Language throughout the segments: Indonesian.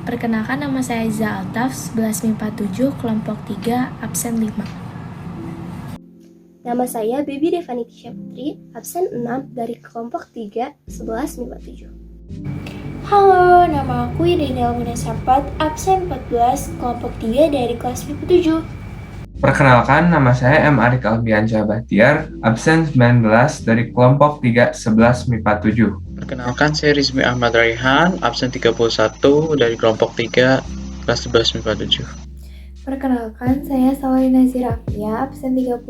Perkenalkan, nama saya Iza Altaf, 11 MIPA 7, kelompok 3, absen 5. Nama saya Bibi Devani Tisha Putri, absen 6 dari kelompok 3, 11 MIPA 7. Halo, nama aku Irinel Munasapat, absen 14, kelompok 3 dari kelas MIPA 7. Perkenalkan, nama saya M. Arik Albiansyah Bahtiar, absen 19 dari kelompok 3, 11 MIPA 7. Perkenalkan, saya Rizmi Ahmad Raihan, absen 31 dari kelompok 3, kelas 11 MIPA 7. Perkenalkan, saya Saulina Zirafia, absen 32,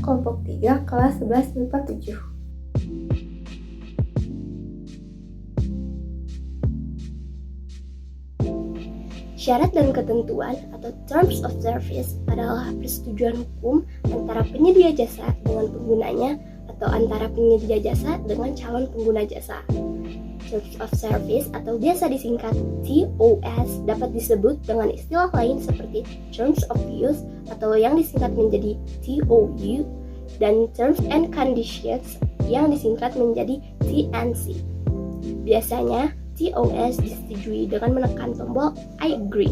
kelompok 3, kelas 11 MIPA 7. Syarat dan ketentuan atau terms of service adalah persetujuan hukum antara penyedia jasa dengan penggunanya atau antara penyedia jasa dengan calon pengguna jasa. Terms of service atau biasa disingkat TOS dapat disebut dengan istilah lain seperti terms of use atau yang disingkat menjadi TOU dan terms and conditions yang disingkat menjadi TNC. Biasanya TOS disetujui dengan menekan tombol I agree.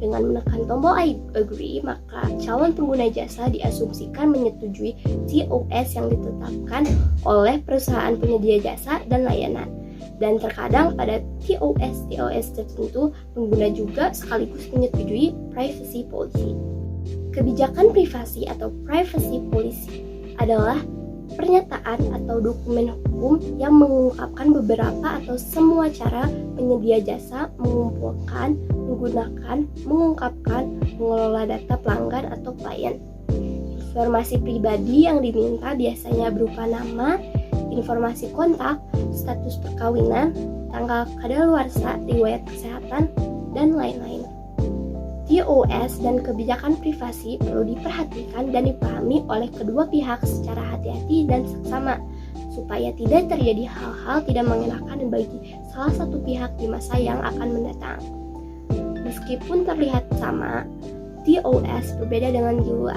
Dengan menekan tombol I agree, maka calon pengguna jasa diasumsikan menyetujui TOS yang ditetapkan oleh perusahaan penyedia jasa dan layanan. Dan terkadang pada TOS tertentu, pengguna juga sekaligus menyetujui privacy policy. Kebijakan privasi atau privacy policy adalah pernyataan atau dokumen hukum yang mengungkapkan beberapa atau semua cara penyedia jasa mengumpulkan, menggunakan, mengungkapkan, mengelola data pelanggan atau klien. Informasi pribadi yang diminta biasanya berupa nama, informasi kontak, status perkawinan, tanggal kadaluarsa, riwayat kesehatan, dan lain-lain. TOS dan kebijakan privasi perlu diperhatikan dan dipahami oleh kedua pihak secara hati-hati dan seksama, supaya tidak terjadi hal-hal tidak mengenakan bagi salah satu pihak di masa yang akan mendatang. Meskipun terlihat sama, TOS berbeda dengan ULA.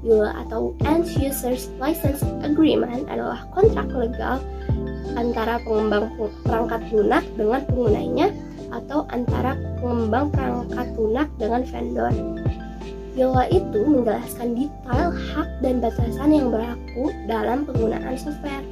ULA atau End Users License Agreement adalah kontrak legal antara pengembang perangkat lunak dengan penggunanya atau antara pengembang perangkat lunak dengan vendor. ULA itu menjelaskan detail hak dan batasan yang berlaku dalam penggunaan software.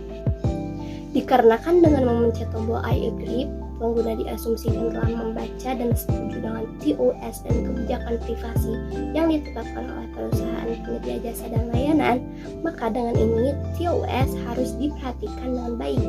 Dikarenakan dengan memencet tombol I agree, pengguna diasumsikan telah membaca dan setuju dengan TOS dan kebijakan privasi yang ditetapkan oleh perusahaan penyedia jasa dan layanan, maka dengan ini TOS harus diperhatikan dengan baik.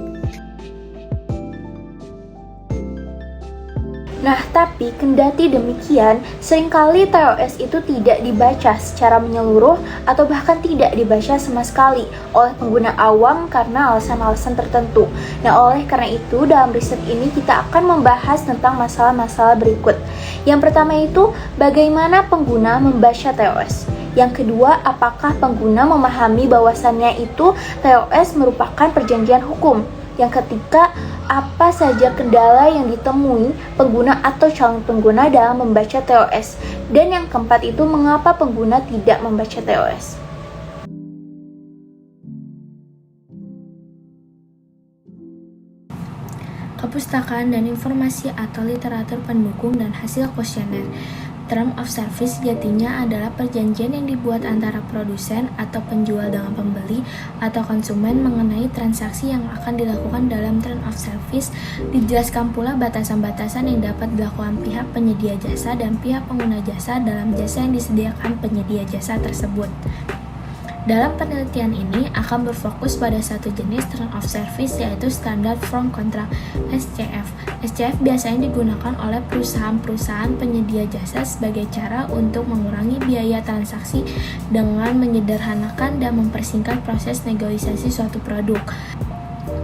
Nah, tapi kendati demikian, seringkali TOS itu tidak dibaca secara menyeluruh atau bahkan tidak dibaca sama sekali oleh pengguna awam karena alasan-alasan tertentu. Nah, oleh karena itu, dalam riset ini kita akan membahas tentang masalah-masalah berikut. Yang pertama itu, bagaimana pengguna membaca TOS. Yang kedua, apakah pengguna memahami bahwasannya itu TOS merupakan perjanjian hukum. Yang ketiga, apa saja kendala yang ditemui pengguna atau calon pengguna dalam membaca TOS. Dan yang keempat itu, mengapa pengguna tidak membaca TOS. Kepustakaan dan informasi atau literatur pendukung dan hasil kuesioner. Term of service sejatinya adalah perjanjian yang dibuat antara produsen atau penjual dengan pembeli atau konsumen mengenai transaksi yang akan dilakukan dalam term of service. Dijelaskan pula batasan-batasan yang dapat dilakukan pihak penyedia jasa dan pihak pengguna jasa dalam jasa yang disediakan penyedia jasa tersebut. Dalam penelitian ini akan berfokus pada satu jenis term of service, yaitu Standard Form Contract (SCF). SCF biasanya digunakan oleh perusahaan-perusahaan penyedia jasa sebagai cara untuk mengurangi biaya transaksi dengan menyederhanakan dan mempersingkat proses negosiasi suatu produk.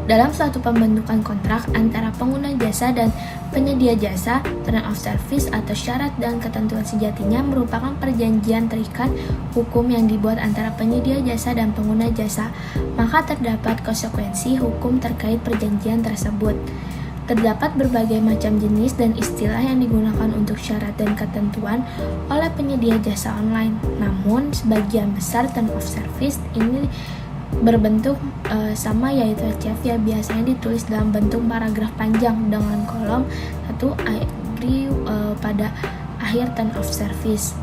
Dalam suatu pembentukan kontrak antara pengguna jasa dan penyedia jasa, term of service atau syarat dan ketentuan sejatinya merupakan perjanjian terikat hukum yang dibuat antara penyedia jasa dan pengguna jasa, maka terdapat konsekuensi hukum terkait perjanjian tersebut. Terdapat berbagai macam jenis dan istilah yang digunakan untuk syarat dan ketentuan oleh penyedia jasa online. Namun, sebagian besar term of service ini berbentuk sama, yaitu SCF yang biasanya ditulis dalam bentuk paragraf panjang dengan kolom 1 I agree pada akhir term of service.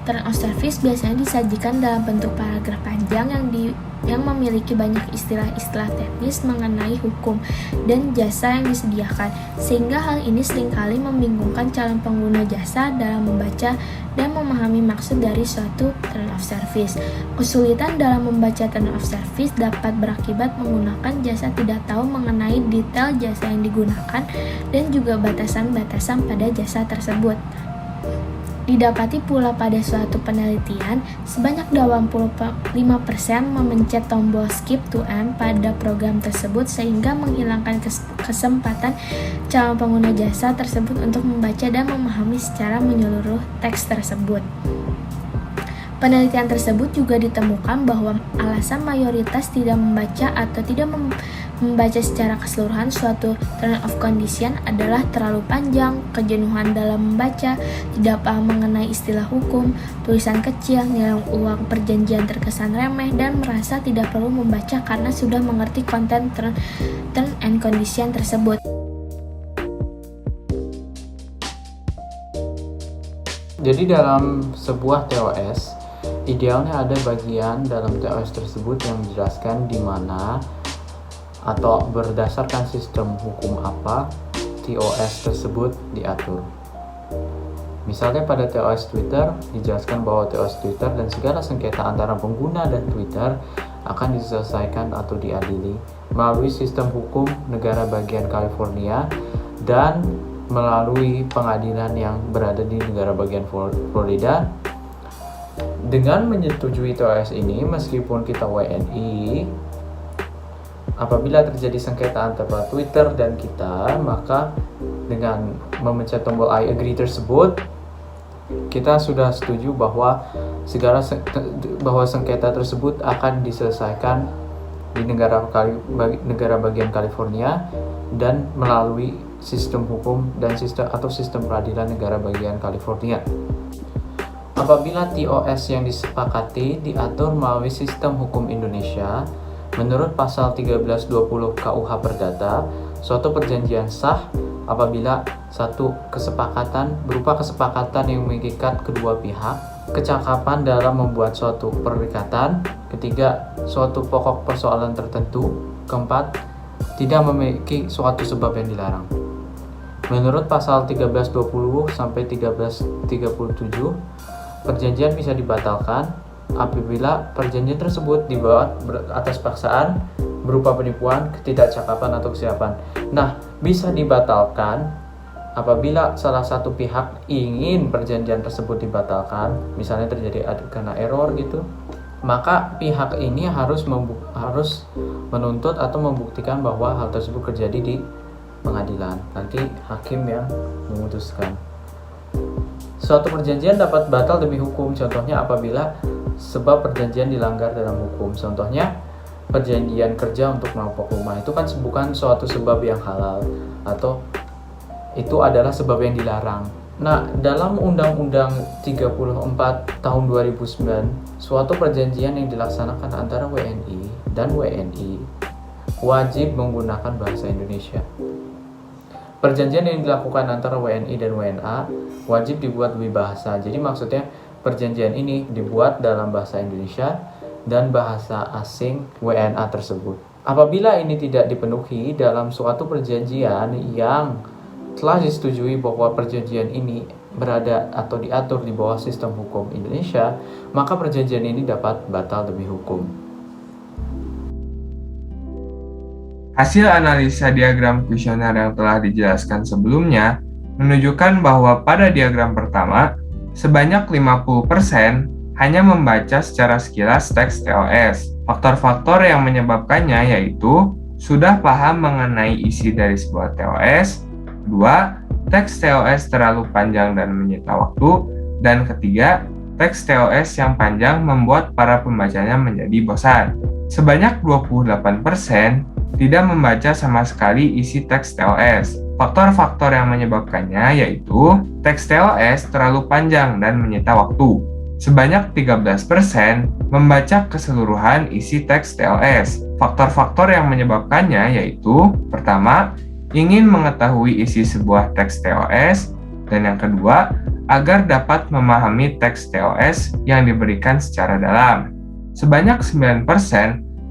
Term of service biasanya disajikan dalam bentuk paragraf panjang yang memiliki banyak istilah-istilah teknis mengenai hukum dan jasa yang disediakan, sehingga hal ini seringkali membingungkan calon pengguna jasa dalam membaca dan memahami maksud dari suatu term of service. Kesulitan dalam membaca term of service dapat berakibat menggunakan jasa tidak tahu mengenai detail jasa yang digunakan dan juga batasan-batasan pada jasa tersebut. Didapati pula pada suatu penelitian, sebanyak 85% memencet tombol skip to end pada program tersebut sehingga menghilangkan kesempatan calon pengguna jasa tersebut untuk membaca dan memahami secara menyeluruh teks tersebut. Penelitian tersebut juga ditemukan bahwa alasan mayoritas tidak membaca atau tidak membaca secara keseluruhan suatu term of condition adalah terlalu panjang, kejenuhan dalam membaca, tidak paham mengenai istilah hukum, tulisan kecil, nilai uang perjanjian terkesan remeh, dan merasa tidak perlu membaca karena sudah mengerti konten term and condition tersebut. Jadi dalam sebuah TOS, idealnya ada bagian dalam TOS tersebut yang menjelaskan di mana atau berdasarkan sistem hukum apa TOS tersebut diatur. Misalnya pada TOS Twitter dijelaskan bahwa TOS Twitter dan segala sengketa antara pengguna dan Twitter akan diselesaikan atau diadili melalui sistem hukum negara bagian California dan melalui pengadilan yang berada di negara bagian Florida. Dengan menyetujui TOS ini, meskipun kita WNI, apabila terjadi sengketa antara Twitter dan kita, maka dengan memencet tombol I agree tersebut, kita sudah setuju bahwa sengketa tersebut akan diselesaikan di negara bagian California dan melalui sistem hukum dan sistem peradilan negara bagian California. Apabila TOS yang disepakati diatur melalui sistem hukum Indonesia, menurut pasal 1320 KUH Perdata, suatu perjanjian sah apabila satu kesepakatan berupa kesepakatan yang mengikat kedua pihak, kecakapan dalam membuat suatu perikatan, ketiga, suatu pokok persoalan tertentu, keempat, tidak memiliki suatu sebab yang dilarang. Menurut pasal 1320 sampai 1337, perjanjian bisa dibatalkan apabila perjanjian tersebut dibuat atas paksaan berupa penipuan, ketidakcakapan atau kesiapan. Nah, bisa dibatalkan apabila salah satu pihak ingin perjanjian tersebut dibatalkan, misalnya terjadi karena error gitu, maka pihak ini harus menuntut atau membuktikan bahwa hal tersebut terjadi di pengadilan. Nanti hakim yang memutuskan. Suatu perjanjian dapat batal demi hukum, contohnya apabila sebab perjanjian dilanggar dalam hukum. Contohnya, perjanjian kerja untuk merampok rumah itu kan bukan suatu sebab yang halal atau itu adalah sebab yang dilarang. Nah, dalam Undang-Undang 34 tahun 2009, suatu perjanjian yang dilaksanakan antara WNI dan WNI wajib menggunakan bahasa Indonesia. Perjanjian yang dilakukan antara WNI dan WNA wajib dibuat dua bahasa. Jadi maksudnya perjanjian ini dibuat dalam bahasa Indonesia dan bahasa asing WNA tersebut. Apabila ini tidak dipenuhi dalam suatu perjanjian yang telah disetujui bahwa perjanjian ini berada atau diatur di bawah sistem hukum Indonesia, maka perjanjian ini dapat batal demi hukum. Hasil analisa diagram kuesioner yang telah dijelaskan sebelumnya menunjukkan bahwa pada diagram pertama, sebanyak 50% hanya membaca secara sekilas teks TOS. Faktor-faktor yang menyebabkannya yaitu sudah paham mengenai isi dari sebuah TOS, kedua, teks TOS terlalu panjang dan menyita waktu, dan ketiga, teks TOS yang panjang membuat para pembacanya menjadi bosan. Sebanyak 28% tidak membaca sama sekali isi teks TOS. Faktor-faktor yang menyebabkannya yaitu teks TOS terlalu panjang dan menyita waktu. Sebanyak 13% membaca keseluruhan isi teks TOS. Faktor-faktor yang menyebabkannya yaitu pertama, ingin mengetahui isi sebuah teks TOS, Dan yang kedua, agar dapat memahami teks TOS yang diberikan secara dalam. Sebanyak 9%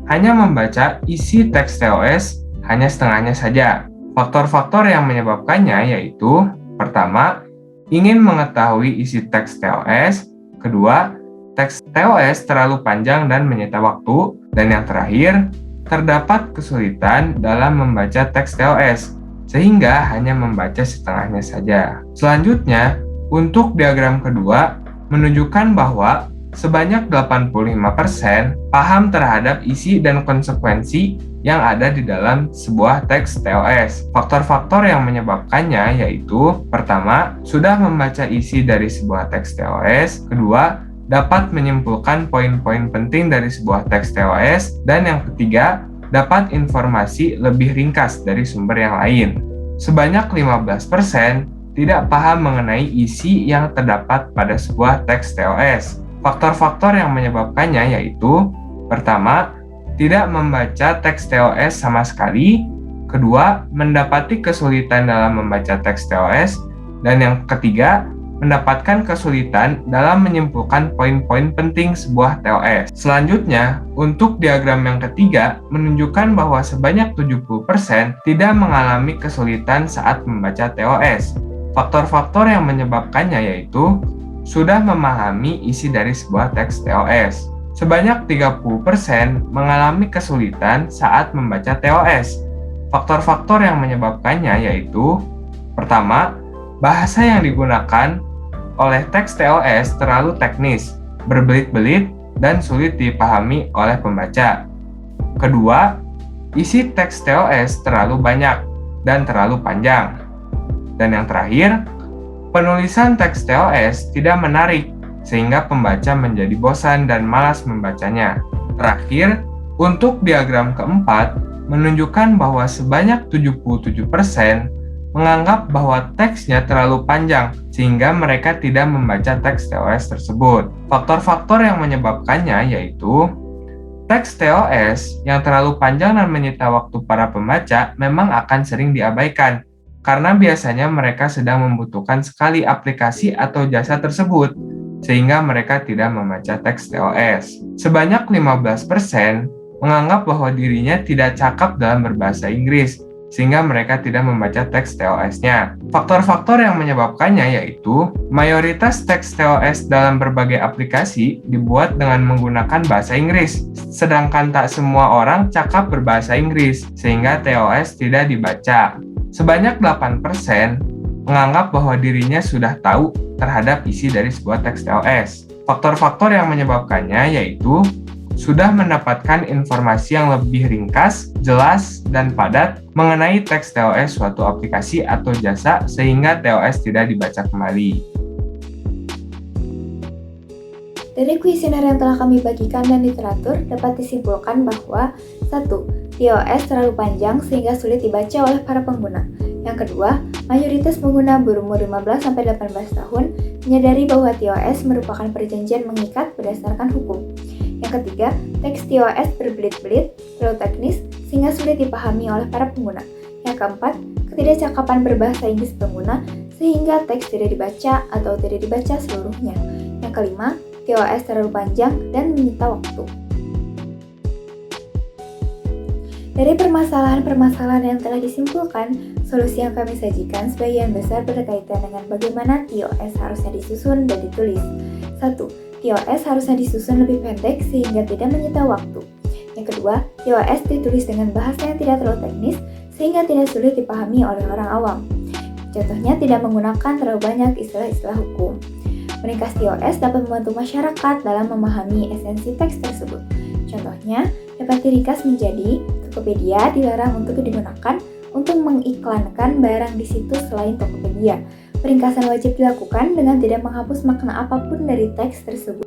hanya membaca isi teks TOS hanya setengahnya saja. Faktor-faktor yang menyebabkannya yaitu: pertama, ingin mengetahui isi teks TOS. Kedua, teks TOS terlalu panjang dan menyita waktu. Dan yang terakhir, terdapat kesulitan dalam membaca teks TOS, sehingga hanya membaca setengahnya saja. Selanjutnya, untuk diagram kedua, menunjukkan bahwa sebanyak 85% paham terhadap isi dan konsekuensi yang ada di dalam sebuah teks TOS. Faktor-faktor yang menyebabkannya yaitu: pertama, sudah membaca isi dari sebuah teks TOS. Kedua, dapat menyimpulkan poin-poin penting dari sebuah teks TOS. Dan yang ketiga, dapat informasi lebih ringkas dari sumber yang lain. Sebanyak 15% tidak paham mengenai isi yang terdapat pada sebuah teks TOS. Faktor-faktor yang menyebabkannya yaitu: pertama, tidak membaca teks TOS sama sekali. Kedua, mendapati kesulitan dalam membaca teks TOS. Dan yang ketiga, mendapatkan kesulitan dalam menyimpulkan poin-poin penting sebuah TOS. Selanjutnya, untuk diagram yang ketiga, menunjukkan bahwa sebanyak 70% tidak mengalami kesulitan saat membaca TOS. Faktor-faktor yang menyebabkannya yaitu: sudah memahami isi dari sebuah teks TOS. Sebanyak 30% mengalami kesulitan saat membaca TOS. Faktor-faktor yang menyebabkannya yaitu: pertama, bahasa yang digunakan oleh teks TOS terlalu teknis, berbelit-belit, dan sulit dipahami oleh pembaca. Kedua, isi teks TOS terlalu banyak dan terlalu panjang. Dan yang terakhir, penulisan teks TOS tidak menarik, sehingga pembaca menjadi bosan dan malas membacanya. Terakhir, untuk diagram keempat, menunjukkan bahwa sebanyak 77% menganggap bahwa teksnya terlalu panjang, sehingga mereka tidak membaca teks TOS tersebut. Faktor-faktor yang menyebabkannya yaitu: teks TOS yang terlalu panjang dan menyita waktu para pembaca memang akan sering diabaikan, karena biasanya mereka sedang membutuhkan sekali aplikasi atau jasa tersebut, sehingga mereka tidak membaca teks TOS. Sebanyak 15% menganggap bahwa dirinya tidak cakap dalam berbahasa Inggris, sehingga mereka tidak membaca teks TOS-nya. Faktor-faktor yang menyebabkannya yaitu: mayoritas teks TOS dalam berbagai aplikasi dibuat dengan menggunakan bahasa Inggris, sedangkan tak semua orang cakap berbahasa Inggris, sehingga TOS tidak dibaca. Sebanyak 8% menganggap bahwa dirinya sudah tahu terhadap isi dari sebuah teks TOS. Faktor-faktor yang menyebabkannya yaitu: sudah mendapatkan informasi yang lebih ringkas, jelas, dan padat mengenai teks TOS suatu aplikasi atau jasa, sehingga TOS tidak dibaca kembali. Dari kuesioner yang telah kami bagikan dan literatur, dapat disimpulkan bahwa 1. TOS terlalu panjang sehingga sulit dibaca oleh para pengguna. Yang kedua, mayoritas pengguna berumur 15-18 tahun menyadari bahwa TOS merupakan perjanjian mengikat berdasarkan hukum. Yang ketiga, teks TOS berbelit-belit, terlalu teknis, sehingga sulit dipahami oleh para pengguna. Yang keempat, ketidakcakapan berbahasa Inggris pengguna, sehingga teks tidak dibaca atau tidak dibaca seluruhnya. Yang kelima, TOS terlalu panjang dan menyita waktu. Dari permasalahan-permasalahan yang telah disimpulkan, solusi yang kami sajikan sebagian besar berkaitan dengan bagaimana TOS harusnya disusun dan ditulis. 1. TOS harusnya disusun lebih pendek sehingga tidak menyita waktu. Yang kedua, TOS ditulis dengan bahasa yang tidak terlalu teknis sehingga tidak sulit dipahami oleh orang awam. Contohnya, tidak menggunakan terlalu banyak istilah-istilah hukum. Meringkas TOS dapat membantu masyarakat dalam memahami esensi teks tersebut. Contohnya, dapat diringkas menjadi: Tokopedia dilarang untuk digunakan untuk mengiklankan barang di situs selain Tokopedia. Peringkasan wajib dilakukan dengan tidak menghapus makna apapun dari teks tersebut.